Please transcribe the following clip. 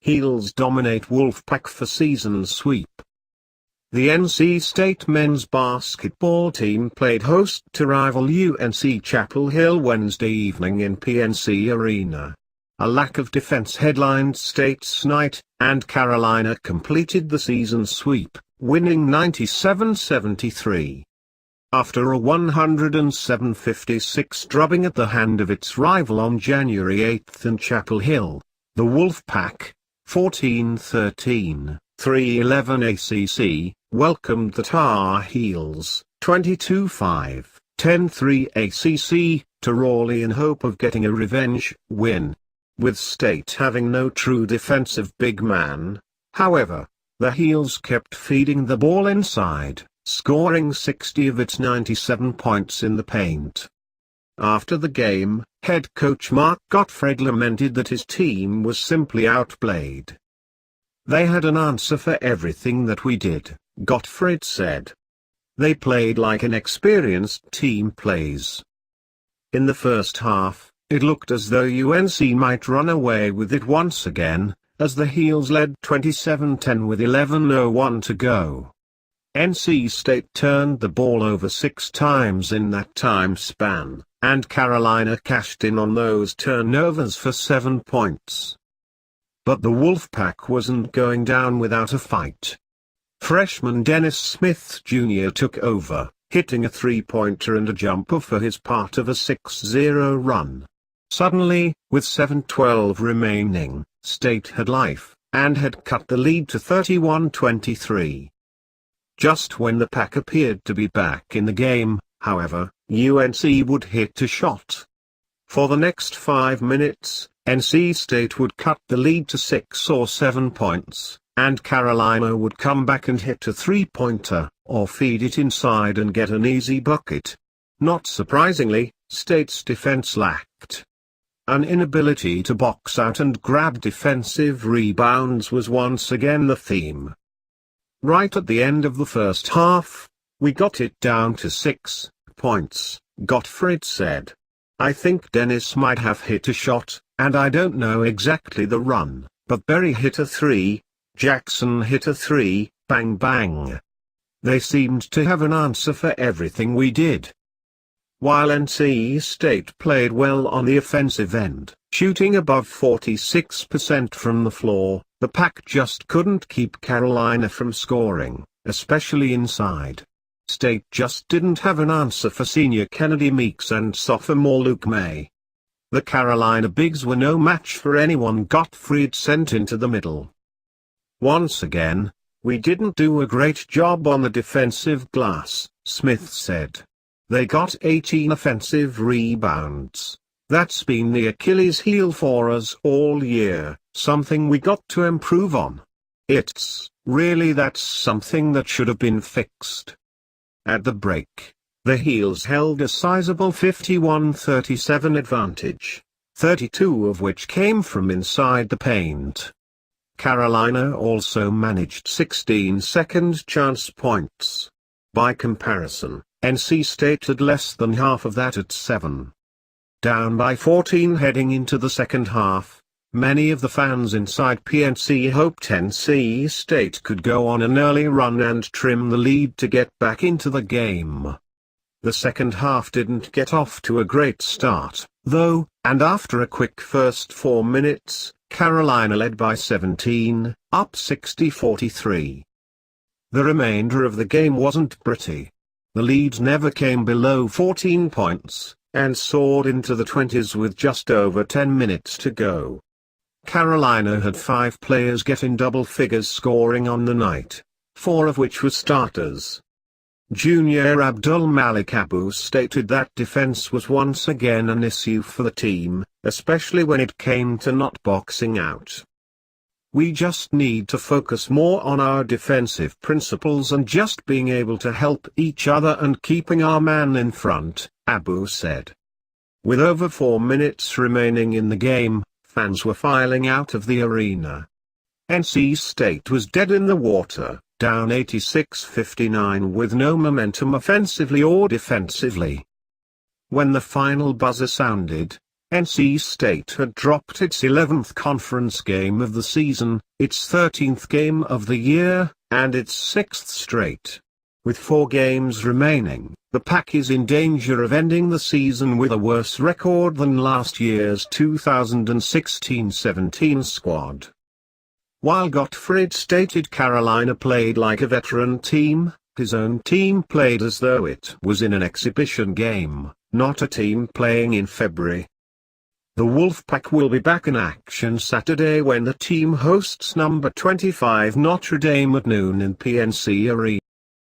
Heels dominate Wolfpack for season sweep. The NC State men's basketball team played host to rival UNC Chapel Hill Wednesday evening in PNC Arena. A lack of defense headlined State's night, and Carolina completed the season sweep, winning 97-73. After a 107-56 drubbing at the hand of its rival on January 8 in Chapel Hill, the Wolfpack, 14-13, 3-11 ACC, welcomed the Tar Heels, 22-5, 10-3 ACC, to Raleigh in hope of getting a revenge win. With State having no true defensive big man, however, the Heels kept feeding the ball inside, scoring 60 of its 97 points in the paint. After the game, head coach Mark Gottfried lamented that his team was simply outplayed. "They had an answer for everything that we did," Gottfried said. "They played like an experienced team plays." In the first half, it looked as though UNC might run away with it once again, as the Heels led 27-10 with 11:01 to go. NC State turned the ball over 6 times in that time span, and Carolina cashed in on those turnovers for 7 points. But the Wolfpack wasn't going down without a fight. Freshman Dennis Smith Jr. took over, hitting a three-pointer and a jumper for his part of a 6-0 run. Suddenly, with 7:12 remaining, State had life, and had cut the lead to 31-23. Just when the Pack appeared to be back in the game, however, UNC would hit a shot. For the next 5 minutes, NC State would cut the lead to 6 or 7 points, and Carolina would come back and hit a three-pointer, or feed it inside and get an easy bucket. Not surprisingly, State's defense lacked. An inability to box out and grab defensive rebounds was once again the theme. Right at the end of the first half, we got it down to 6 points, Gottfried said. "I think Dennis might have hit a shot, and I don't know exactly the run, but Berry hit a 3, Jackson hit a 3, bang bang. They seemed to have an answer for everything we did." While NC State played well on the offensive end, shooting above 46% from the floor, the Pack just couldn't keep Carolina from scoring, especially inside. State just didn't have an answer for senior Kennedy Meeks and sophomore Luke May. The Carolina bigs were no match for anyone Gottfried sent into the middle. "Once again, we didn't do a great job on the defensive glass," Smith said. "They got 18 offensive rebounds. That's been the Achilles heel for us all year, something we got to improve on. That's something that should have been fixed." At the break, the Heels held a sizable 51-37 advantage, 32 of which came from inside the paint. Carolina also managed 16 second chance points. By comparison, NC State had less than half of that at 7. Down by 14 heading into the second half, many of the fans inside PNC hoped NC State could go on an early run and trim the lead to get back into the game. The second half didn't get off to a great start, though, and after a quick first 4 minutes, Carolina led by 17, up 60-43. The remainder of the game wasn't pretty. The lead never came below 14 points, and soared into the 20s with just over 10 minutes to go. Carolina had 5 players get in double figures scoring on the night, 4 of which were starters. Junior Abdul Malik Abu stated that defense was once again an issue for the team, especially when it came to not boxing out. "We just need to focus more on our defensive principles and just being able to help each other and keeping our man in front," Abu said. With over 4 minutes remaining in the game, fans were filing out of the arena. NC State was dead in the water, down 86-59 with no momentum offensively or defensively. When the final buzzer sounded, NC State had dropped its 11th conference game of the season, its 13th game of the year, and its 6th straight. With 4 games remaining, the Pack is in danger of ending the season with a worse record than last year's 2016-17 squad. While Gottfried stated Carolina played like a veteran team, his own team played as though it was in an exhibition game, not a team playing in February. The Wolfpack will be back in action Saturday when the team hosts number 25 Notre Dame at noon in PNC Arena.